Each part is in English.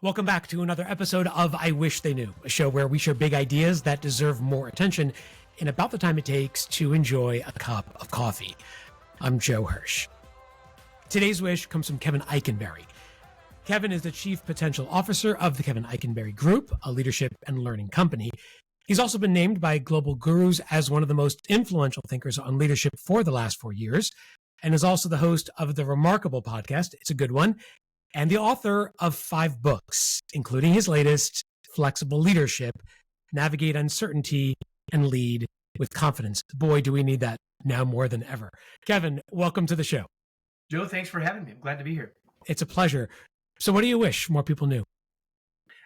Welcome back to another episode of I Wish They Knew, a show where we share big ideas that deserve more attention in about the time it takes to enjoy a cup of coffee. I'm Joe Hirsch. Today's wish comes from Kevin Eikenberry. Kevin is the Chief Potential Officer of the Kevin Eikenberry Group, a leadership and learning company. He's also been named by Global Gurus as one of the most influential thinkers on leadership for the last 4 years, and is also the host of the remarkable podcast, It's a Good One, and the author of 5 books, including his latest, Flexible Leadership, Navigate Uncertainty and Lead with Confidence. Boy, do we need that now more than ever. Kevin, welcome to the show. Joe, thanks for having me. I'm glad to be here. It's a pleasure. So what do you wish more people knew?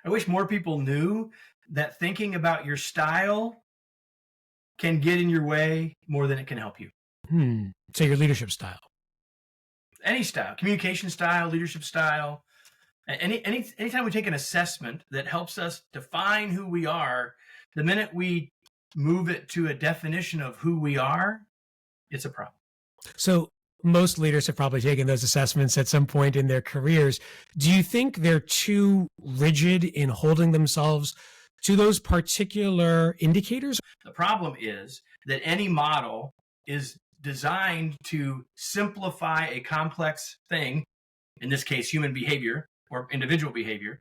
I wish more people knew that thinking about your style can get in your way more than it can help you. So your leadership style. Any style, communication style, leadership style. Anytime we take an assessment that helps us define who we are, the minute we move it to a definition of who we are, it's a problem. So most leaders have probably taken those assessments at some point in their careers. Do you think they're too rigid in holding themselves to those particular indicators? The problem is that any model is designed to simplify a complex thing, in this case, human behavior or individual behavior,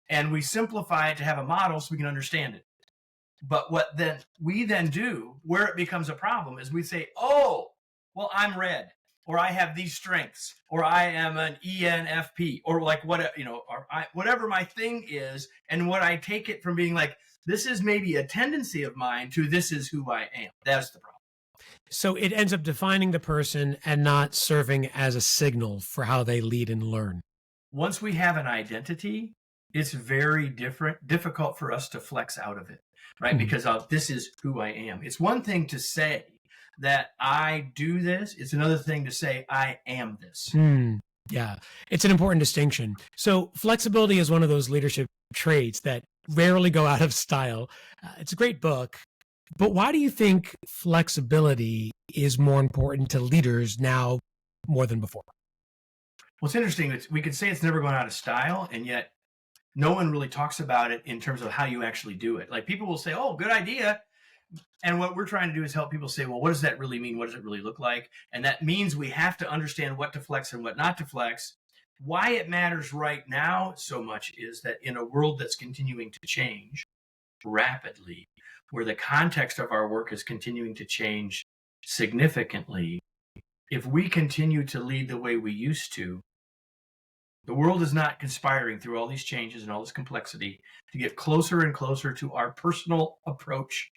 and we simplify it to have a model so we can understand it. But what then we then do, where it becomes a problem, is we say, oh, well, I'm red, or I have these strengths, or I am an ENFP, or like whatever my thing is, and what I take it from being like, this is maybe a tendency of mine to this is who I am. That's the problem. So it ends up defining the person and not serving as a signal for how they lead and learn. Once we have an identity, it's very difficult for us to flex out of it, right? Because this is who I am. It's one thing to say that I do this. It's another thing to say I am this. Yeah, it's an important distinction. So flexibility is one of those leadership traits that rarely go out of style. It's a great book. But why do you think flexibility is more important to leaders now more than before? Well, it's interesting. We could say it's never gone out of style, and yet no one really talks about it in terms of how you actually do it. Like people will say, oh, good idea. And what we're trying to do is help people say, well, what does that really mean? What does it really look like? And that means we have to understand what to flex and what not to flex. Why it matters right now so much is that in a world that's continuing to change rapidly, where the context of our work is continuing to change significantly, if we continue to lead the way we used to, the world is not conspiring through all these changes and all this complexity to get closer and closer to our personal approach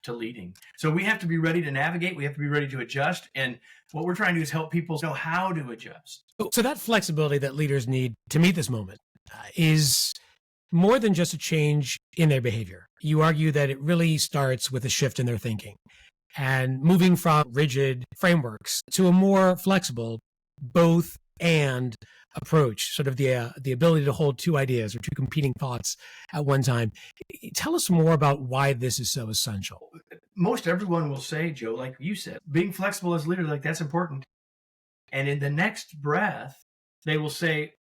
to leading. So we have to be ready to navigate. We have to be ready to adjust. And what we're trying to do is help people know how to adjust. So that flexibility that leaders need to meet this moment is more than just a change in their behavior. You argue that it really starts with a shift in their thinking and moving from rigid frameworks to a more flexible both and approach, sort of the ability to hold two ideas or two competing thoughts at one time. Tell us more about why this is so essential. Most everyone will say, Joe, like you said, being flexible as a leader, like that's important. And in the next breath, they will say,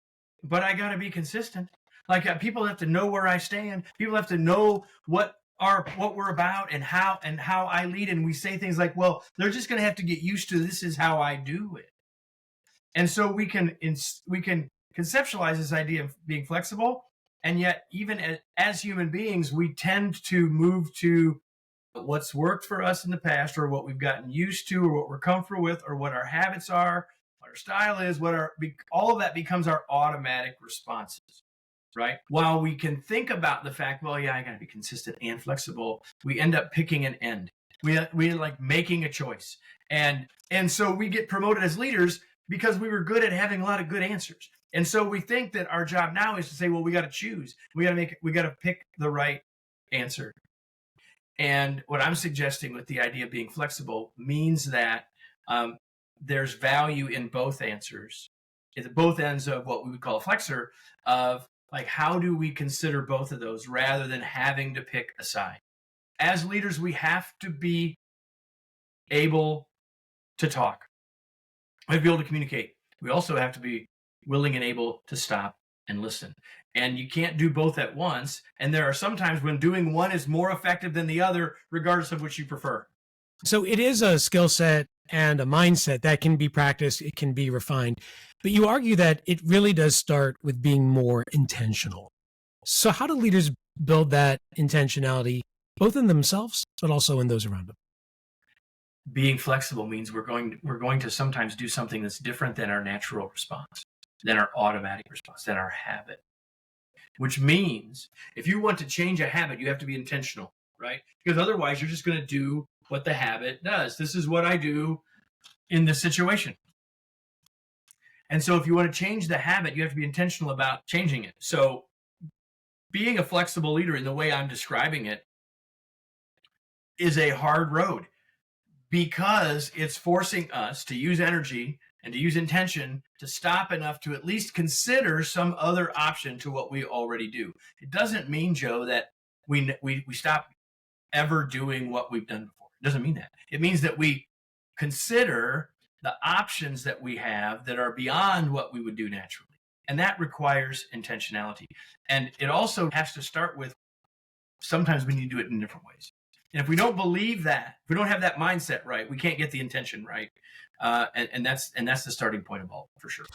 but I got to be consistent. Like people have to know where I stand. People have to know what we're about and how I lead. And we say things like, well, they're just going to have to get used to this is how I do it. And so we can conceptualize this idea of being flexible. And yet, even as human beings, we tend to move to what's worked for us in the past, or what we've gotten used to, or what we're comfortable with, or what our habits are, what our style is, all of that becomes our automatic responses. Right? While we can think about the fact, well, yeah, I got to be consistent and flexible, we end up picking an end. We like making a choice. And so we get promoted as leaders because we were good at having a lot of good answers. And so we think that our job now is to say, well, we got to choose. We got to pick the right answer. And what I'm suggesting with the idea of being flexible means that there's value in both answers. At both ends of what we would call a flexor of like, how do we consider both of those rather than having to pick a side? As leaders, we have to be able to talk. We have to be able to communicate. We also have to be willing and able to stop and listen. And you can't do both at once. And there are some times when doing one is more effective than the other, regardless of which you prefer. So it is a skill set and a mindset that can be practiced. It can be refined. But you argue that it really does start with being more intentional. So how do leaders build that intentionality, both in themselves, but also in those around them? Being flexible means we're going to sometimes do something that's different than our natural response, than our automatic response, than our habit. Which means if you want to change a habit, you have to be intentional, right? Because otherwise you're just going to do what the habit does. This is what I do in this situation. And so if you want to change the habit, you have to be intentional about changing it. So being a flexible leader in the way I'm describing it is a hard road, because it's forcing us to use energy and to use intention to stop enough to at least consider some other option to what we already do. It doesn't mean, Joe, that we stop ever doing what we've done before. It doesn't mean that. It means that we consider the options that we have that are beyond what we would do naturally. And that requires intentionality. And it also has to start with, sometimes we need to do it in different ways. And if we don't believe that, if we don't have that mindset right, we can't get the intention right. And that's the starting point of all, for sure.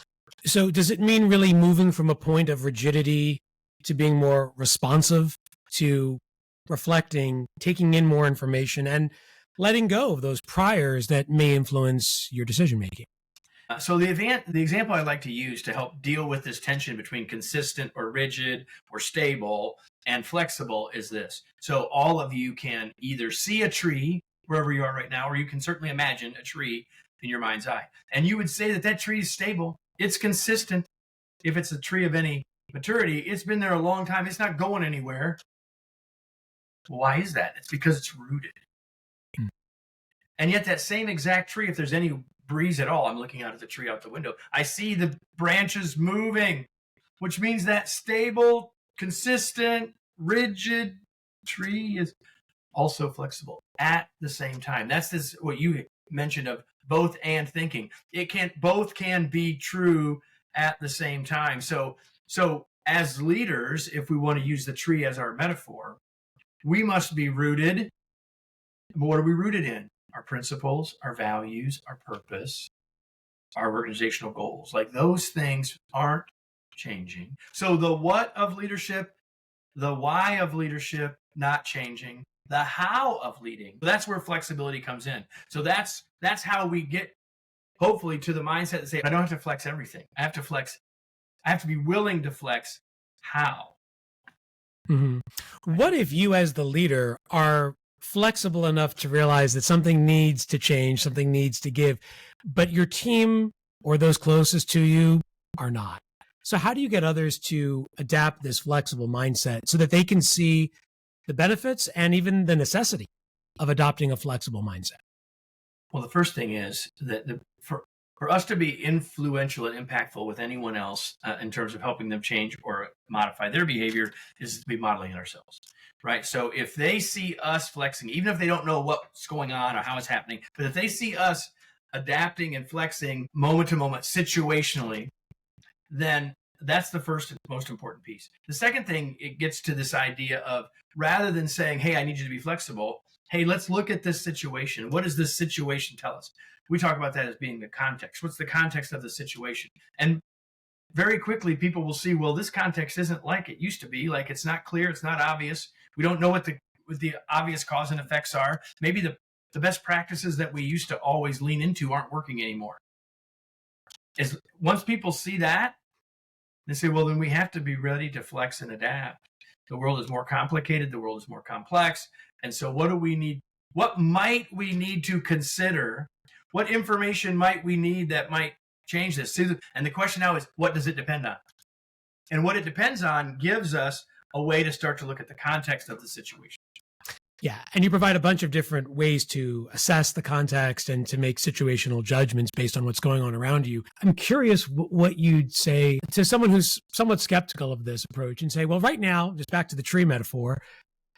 So does it mean really moving from a point of rigidity to being more responsive, to reflecting, taking in more information, and letting go of those priors that may influence your decision making? So the example I like to use to help deal with this tension between consistent or rigid or stable and flexible is this. So all of you can either see a tree wherever you are right now, or you can certainly imagine a tree in your mind's eye. And you would say that that tree is stable. It's consistent. If it's a tree of any maturity, it's been there a long time. It's not going anywhere. Why is that? It's because it's rooted. And yet that same exact tree, if there's any breeze at all, I'm looking out at the tree out the window, I see the branches moving, which means that stable, consistent, rigid tree is also flexible at the same time. That's what you mentioned of both and thinking. Both can be true at the same time. So as leaders, if we want to use the tree as our metaphor, we must be rooted. But what are we rooted in? Our principles, our values, our purpose, our organizational goals. Like, those things aren't changing. So the what of leadership, the why of leadership, not changing. The how of leading, that's where flexibility comes in. So that's how we get, hopefully, to the mindset that say, I don't have to flex everything. I have to be willing to flex how. Mm-hmm. What if you as the leader are flexible enough to realize that something needs to change, something needs to give, but your team or those closest to you are not? So how do you get others to adapt this flexible mindset so that they can see the benefits and even the necessity of adopting a flexible mindset? Well, the first thing is that for us to be influential and impactful with anyone else in terms of helping them change or modify their behavior is to be modeling it ourselves, right? So if they see us flexing, even if they don't know what's going on or how it's happening, but if they see us adapting and flexing moment to moment situationally, then that's the first and most important piece. The second thing, it gets to this idea of, rather than saying, hey, I need you to be flexible, hey, let's look at this situation. What does this situation tell us? We talk about that as being the context. What's the context of the situation? And very quickly, people will see, well, this context isn't like it used to be. Like, it's not clear. It's not obvious. We don't know what the obvious cause and effects are. Maybe the best practices that we used to always lean into aren't working anymore. Once people see that, they say, well, then we have to be ready to flex and adapt. The world is more complicated. The world is more complex. And so what do we need? What might we need to consider? What information might we need that might change this? And the question now is, what does it depend on? And what it depends on gives us a way to start to look at the context of the situation. Yeah. And you provide a bunch of different ways to assess the context and to make situational judgments based on what's going on around you. I'm curious what you'd say to someone who's somewhat skeptical of this approach and say, well, right now, just back to the tree metaphor,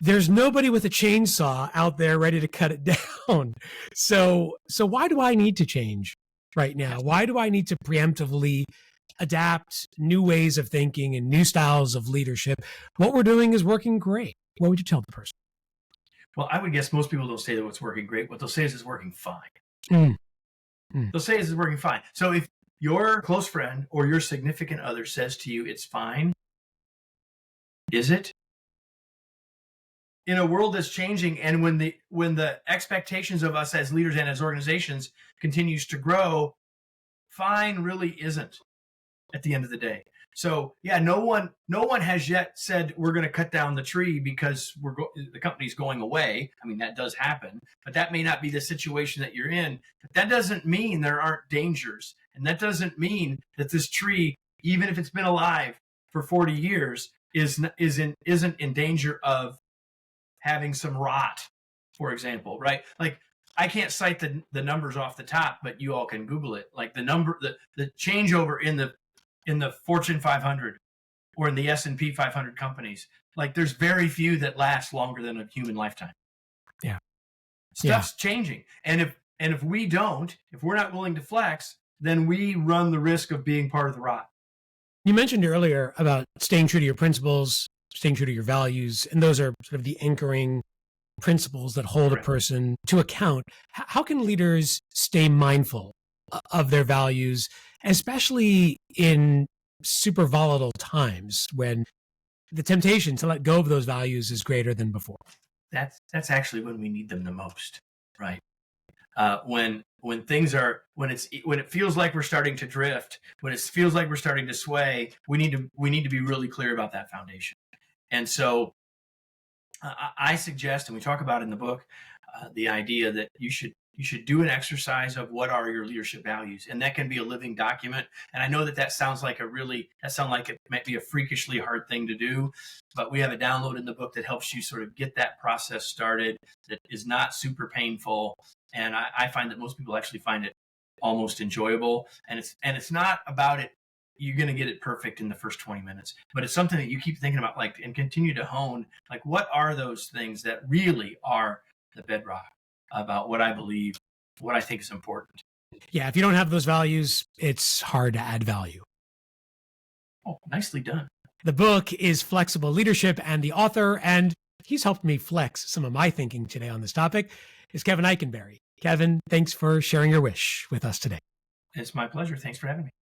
there's nobody with a chainsaw out there ready to cut it down. So why do I need to change right now? Why do I need to preemptively adapt new ways of thinking and new styles of leadership. What we're doing is working great. What would you tell the person? Well, I would guess most people don't say that what's working great. What they'll say is it's working fine. They'll say it's working fine. So if your close friend or your significant other says to you, it's fine, is it? In a world that's changing, and when the expectations of us as leaders and as organizations continues to grow, fine really isn't at the end of the day. So yeah, no one has yet said we're going to cut down the tree because the company's going away. I mean, that does happen, but that may not be the situation that you're in. But that doesn't mean there aren't dangers, and that doesn't mean that this tree, even if it's been alive for 40 years, isn't in danger of having some rot, for example, right? Like, I can't cite the numbers off the top, but you all can Google it. Like the changeover in the Fortune 500 or in the S&P 500 companies, like there's very few that last longer than a human lifetime. Yeah. Stuff's changing. And if we're not willing to flex, then we run the risk of being part of the rot. You mentioned earlier about staying true to your principles, staying true to your values, and those are sort of the anchoring principles that hold a person to account. How can leaders stay mindful of their values, especially in super volatile times when the temptation to let go of those values is greater than before? That's actually when we need them the most, right? When it feels like we're starting to drift, when it feels like we're starting to sway, we need to be really clear about that foundation. And so I suggest, and we talk about in the book, the idea that you should do an exercise of what are your leadership values, and that can be a living document. And I know that sounds like it might be a freakishly hard thing to do, but we have a download in the book that helps you sort of get that process started. That is not super painful, and I find that most people actually find it almost enjoyable. And it's not about it. You're going to get it perfect in the first 20 minutes, but it's something that you keep thinking about, like, and continue to hone, like, what are those things that really are the bedrock about what I believe, what I think is important. Yeah, if you don't have those values, it's hard to add value. Oh, nicely done. The book is Flexible Leadership, and the author, and he's helped me flex some of my thinking today on this topic, is Kevin Eikenberry. Kevin, thanks for sharing your wish with us today. It's my pleasure. Thanks for having me.